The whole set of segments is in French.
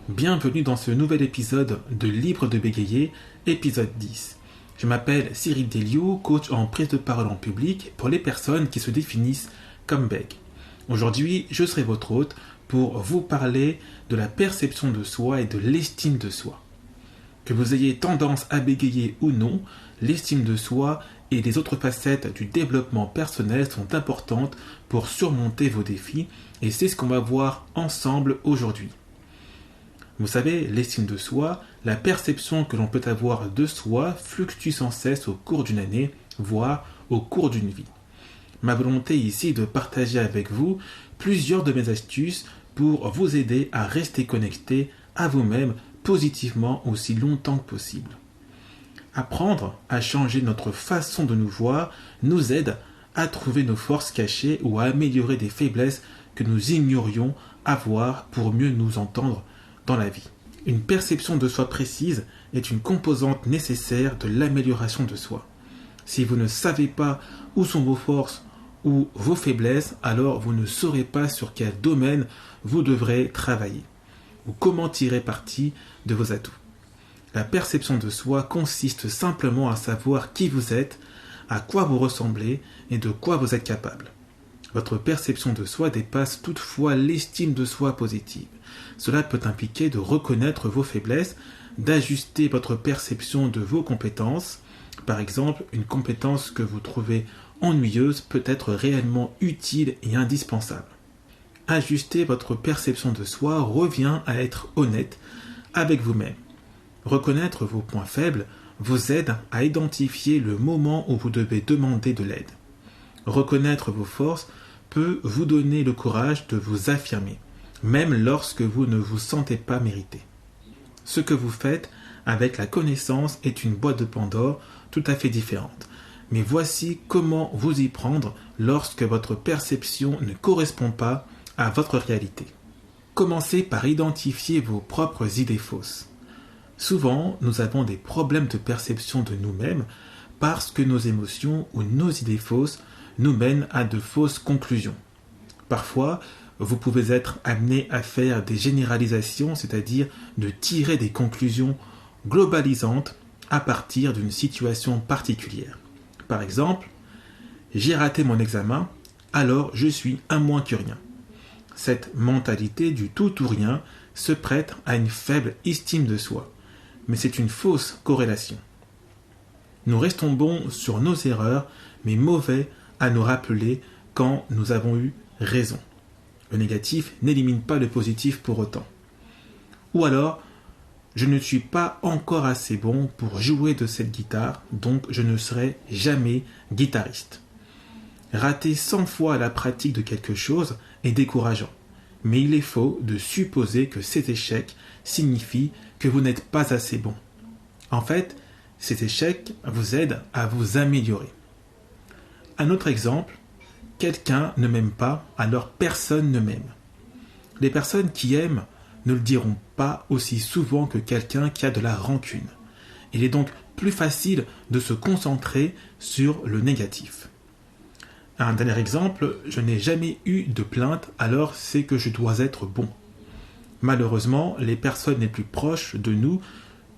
Bienvenue dans ce nouvel épisode de Libre de bégayer, épisode 10. Je m'appelle Cyril Déliou, coach en prise de parole en public pour les personnes qui se définissent comme bègues. Aujourd'hui, je serai votre hôte pour vous parler de la perception de soi et de l'estime de soi. Que vous ayez tendance à bégayer ou non, l'estime de soi et les autres facettes du développement personnel sont importantes pour surmonter vos défis et c'est ce qu'on va voir ensemble aujourd'hui. Vous savez, l'estime de soi, la perception que l'on peut avoir de soi fluctue sans cesse au cours d'une année, voire au cours d'une vie. Ma volonté ici est de partager avec vous plusieurs de mes astuces pour vous aider à rester connecté à vous-même positivement aussi longtemps que possible. Apprendre à changer notre façon de nous voir nous aide à trouver nos forces cachées ou à améliorer des faiblesses que nous ignorions avoir pour mieux nous entendre dans la vie. Une perception de soi précise est une composante nécessaire de l'amélioration de soi. Si vous ne savez pas où sont vos forces ou vos faiblesses, alors vous ne saurez pas sur quel domaine vous devrez travailler ou comment tirer parti de vos atouts. La perception de soi consiste simplement à savoir qui vous êtes, à quoi vous ressemblez et de quoi vous êtes capable. Votre perception de soi dépasse toutefois l'estime de soi positive. Cela peut impliquer de reconnaître vos faiblesses, d'ajuster votre perception de vos compétences. Par exemple, une compétence que vous trouvez ennuyeuse peut être réellement utile et indispensable. Ajuster votre perception de soi revient à être honnête avec vous-même. Reconnaître vos points faibles vous aide à identifier le moment où vous devez demander de l'aide. Reconnaître vos forces peut vous donner le courage de vous affirmer, même lorsque vous ne vous sentez pas mériter. Ce que vous faites avec la connaissance est une boîte de Pandore tout à fait différente. Mais voici comment vous y prendre lorsque votre perception ne correspond pas à votre réalité. Commencez par identifier vos propres idées fausses. Souvent, nous avons des problèmes de perception de nous-mêmes parce que nos émotions ou nos idées fausses nous mènent à de fausses conclusions. Parfois, vous pouvez être amené à faire des généralisations, c'est-à-dire de tirer des conclusions globalisantes à partir d'une situation particulière. Par exemple, j'ai raté mon examen, alors je suis un moins que rien. Cette mentalité du tout ou rien se prête à une faible estime de soi, mais c'est une fausse corrélation. Nous restons bons sur nos erreurs, mais mauvais à nous rappeler quand nous avons eu raison. Le négatif n'élimine pas le positif pour autant. Ou alors, je ne suis pas encore assez bon pour jouer de cette guitare, donc je ne serai jamais guitariste. Rater 100 fois la pratique de quelque chose est décourageant, mais il est faux de supposer que cet échec signifie que vous n'êtes pas assez bon. En fait, cet échec vous aide à vous améliorer. Un autre exemple, quelqu'un ne m'aime pas, alors personne ne m'aime. Les personnes qui aiment ne le diront pas aussi souvent que quelqu'un qui a de la rancune. Il est donc plus facile de se concentrer sur le négatif. Un dernier exemple, je n'ai jamais eu de plainte, alors c'est que je dois être bon. Malheureusement, les personnes les plus proches de nous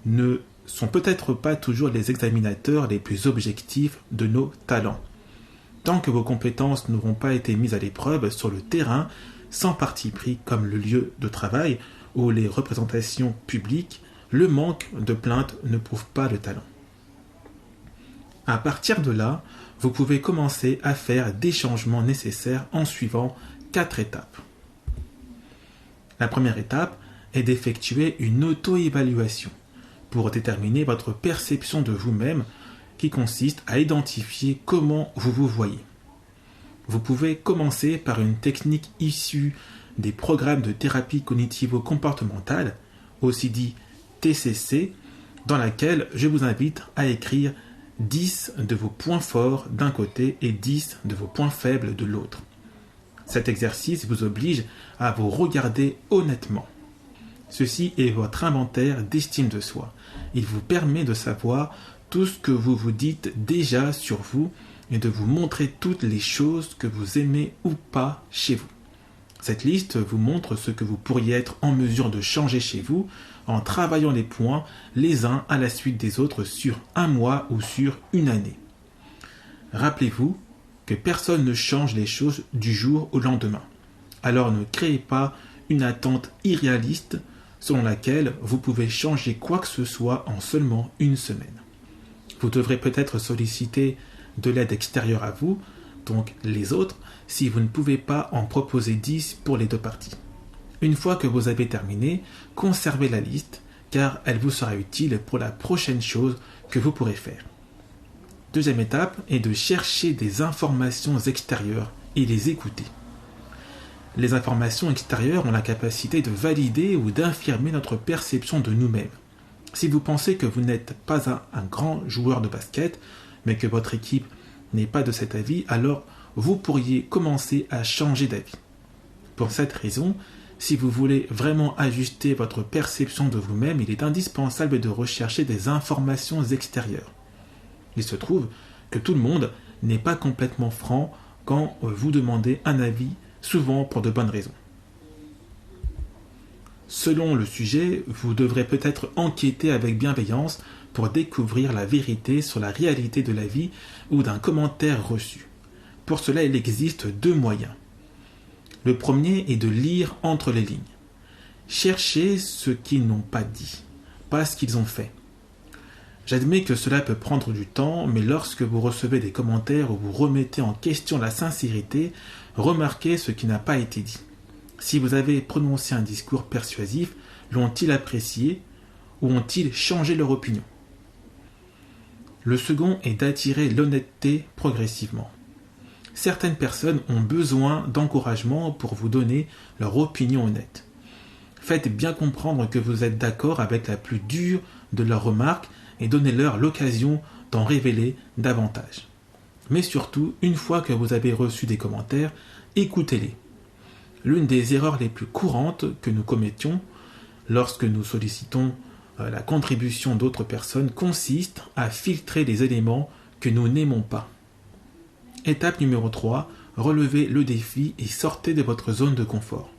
ne sont peut-être pas toujours les examinateurs les plus objectifs de nos talents. Tant que vos compétences n'auront pas été mises à l'épreuve sur le terrain, sans parti pris comme le lieu de travail ou les représentations publiques, le manque de plaintes ne prouve pas le talent. À partir de là, vous pouvez commencer à faire des changements nécessaires en suivant 4 étapes. La première étape est d'effectuer une auto-évaluation pour déterminer votre perception de vous-même qui consiste à identifier comment vous vous voyez. Vous pouvez commencer par une technique issue des programmes de thérapie cognitivo-comportementale, aussi dit TCC, dans laquelle je vous invite à écrire 10 de vos points forts d'un côté et 10 de vos points faibles de l'autre. Cet exercice vous oblige à vous regarder honnêtement. Ceci est votre inventaire d'estime de soi. Il vous permet de savoir tout ce que vous vous dites déjà sur vous et de vous montrer toutes les choses que vous aimez ou pas chez vous. Cette liste vous montre ce que vous pourriez être en mesure de changer chez vous en travaillant les points les uns à la suite des autres sur un mois ou sur une année. Rappelez-vous que personne ne change les choses du jour au lendemain. Alors ne créez pas une attente irréaliste selon laquelle vous pouvez changer quoi que ce soit en seulement une semaine. Vous devrez peut-être solliciter de l'aide extérieure à vous, donc les autres, si vous ne pouvez pas en proposer 10 pour les deux parties. Une fois que vous avez terminé, conservez la liste, car elle vous sera utile pour la prochaine chose que vous pourrez faire. Deuxième étape est de chercher des informations extérieures et les écouter. Les informations extérieures ont la capacité de valider ou d'infirmer notre perception de nous-mêmes. Si vous pensez que vous n'êtes pas un grand joueur de basket, mais que votre équipe n'est pas de cet avis, alors vous pourriez commencer à changer d'avis. Pour cette raison, si vous voulez vraiment ajuster votre perception de vous-même, il est indispensable de rechercher des informations extérieures. Il se trouve que tout le monde n'est pas complètement franc quand vous demandez un avis, souvent pour de bonnes raisons. Selon le sujet, vous devrez peut-être enquêter avec bienveillance pour découvrir la vérité sur la réalité de la vie ou d'un commentaire reçu. Pour cela, il existe deux moyens. Le premier est de lire entre les lignes. Cherchez ce qu'ils n'ont pas dit, pas ce qu'ils ont fait. J'admets que cela peut prendre du temps, mais lorsque vous recevez des commentaires où vous remettez en question la sincérité, remarquez ce qui n'a pas été dit. Si vous avez prononcé un discours persuasif, l'ont-ils apprécié ou ont-ils changé leur opinion? Le second est d'attirer l'honnêteté progressivement. Certaines personnes ont besoin d'encouragement pour vous donner leur opinion honnête. Faites bien comprendre que vous êtes d'accord avec la plus dure de leurs remarques et donnez-leur l'occasion d'en révéler davantage. Mais surtout, une fois que vous avez reçu des commentaires, écoutez-les. L'une des erreurs les plus courantes que nous commettions lorsque nous sollicitons la contribution d'autres personnes consiste à filtrer les éléments que nous n'aimons pas. Étape numéro 3, relevez le défi et sortez de votre zone de confort.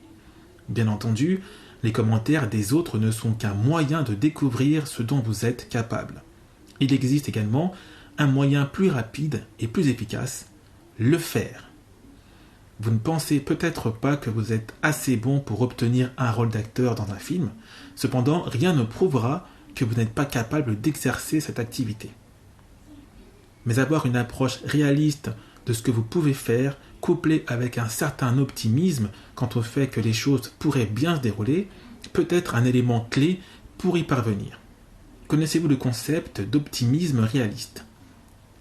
Bien entendu, les commentaires des autres ne sont qu'un moyen de découvrir ce dont vous êtes capable. Il existe également un moyen plus rapide et plus efficace, le faire. Vous ne pensez peut-être pas que vous êtes assez bon pour obtenir un rôle d'acteur dans un film, cependant rien ne prouvera que vous n'êtes pas capable d'exercer cette activité. Mais avoir une approche réaliste de ce que vous pouvez faire, couplée avec un certain optimisme quant au fait que les choses pourraient bien se dérouler, peut être un élément clé pour y parvenir. Connaissez-vous le concept d'optimisme réaliste?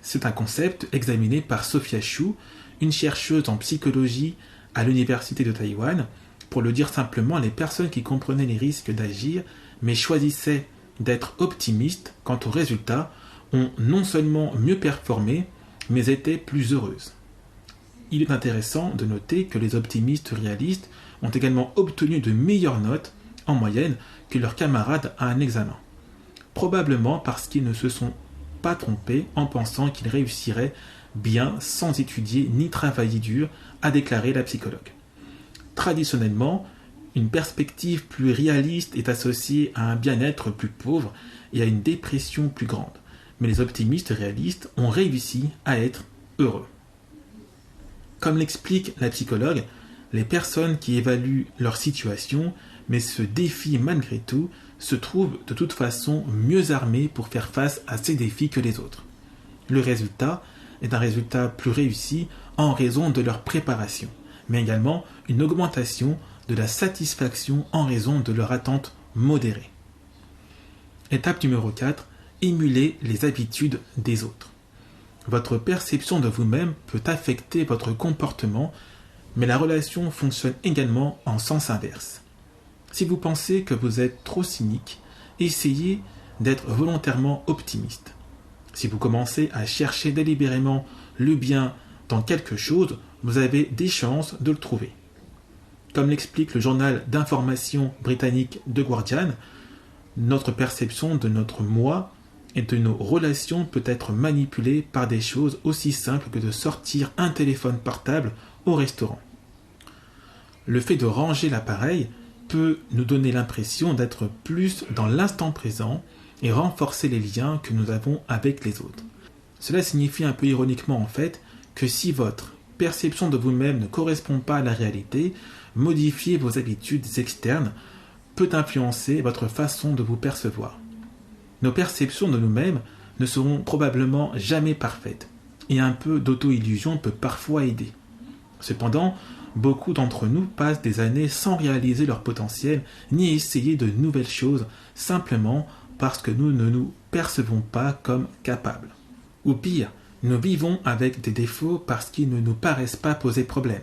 C'est un concept examiné par Sophia Chu, une chercheuse en psychologie à l'université de Taïwan. Pour le dire simplement, les personnes qui comprenaient les risques d'agir, mais choisissaient d'être optimistes quant aux résultats, ont non seulement mieux performé, mais étaient plus heureuses. Il est intéressant de noter que les optimistes réalistes ont également obtenu de meilleures notes en moyenne que leurs camarades à un examen. Probablement parce qu'ils ne se sont pas trompés en pensant qu'ils réussiraient bien sans étudier ni travailler dur, a déclaré la psychologue. Traditionnellement, une perspective plus réaliste est associée à un bien-être plus pauvre et à une dépression plus grande. Mais les optimistes réalistes ont réussi à être heureux. Comme l'explique la psychologue, les personnes qui évaluent leur situation, mais se défient malgré tout, se trouvent de toute façon mieux armées pour faire face à ces défis que les autres. Le résultat est un résultat plus réussi en raison de leur préparation, mais également une augmentation de la satisfaction en raison de leur attente modérée. Étape numéro 4, émuler les habitudes des autres. Votre perception de vous-même peut affecter votre comportement, mais la relation fonctionne également en sens inverse. Si vous pensez que vous êtes trop cynique, essayez d'être volontairement optimiste. Si vous commencez à chercher délibérément le bien dans quelque chose, vous avez des chances de le trouver. Comme l'explique le journal d'information britannique The Guardian, notre perception de notre moi et de nos relations peut être manipulée par des choses aussi simples que de sortir un téléphone portable au restaurant. Le fait de ranger l'appareil peut nous donner l'impression d'être plus dans l'instant présent et renforcer les liens que nous avons avec les autres. Cela signifie un peu ironiquement en fait que si votre perception de vous-même ne correspond pas à la réalité, modifier vos habitudes externes peut influencer votre façon de vous percevoir. Nos perceptions de nous-mêmes ne seront probablement jamais parfaites, et un peu d'auto-illusion peut parfois aider. Cependant, beaucoup d'entre nous passent des années sans réaliser leur potentiel ni essayer de nouvelles choses simplement parce que nous ne nous percevons pas comme capables. Ou pire, nous vivons avec des défauts parce qu'ils ne nous paraissent pas poser problème.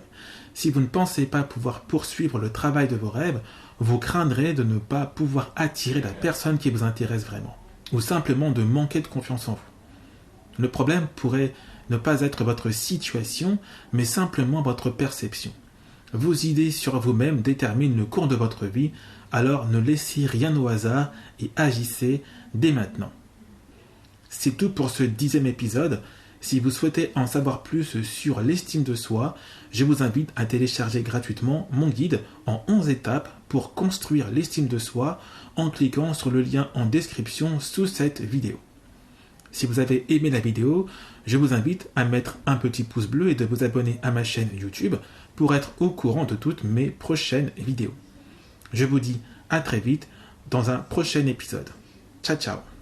Si vous ne pensez pas pouvoir poursuivre le travail de vos rêves, vous craindrez de ne pas pouvoir attirer la personne qui vous intéresse vraiment, ou simplement de manquer de confiance en vous. Le problème pourrait ne pas être votre situation, mais simplement votre perception. Vos idées sur vous-même déterminent le cours de votre vie, alors ne laissez rien au hasard et agissez dès maintenant. C'est tout pour ce 10e épisode. Si vous souhaitez en savoir plus sur l'estime de soi, je vous invite à télécharger gratuitement mon guide en 11 étapes pour construire l'estime de soi en cliquant sur le lien en description sous cette vidéo. Si vous avez aimé la vidéo, je vous invite à mettre un petit pouce bleu et de vous abonner à ma chaîne YouTube pour être au courant de toutes mes prochaines vidéos. Je vous dis à très vite dans un prochain épisode. Ciao ciao.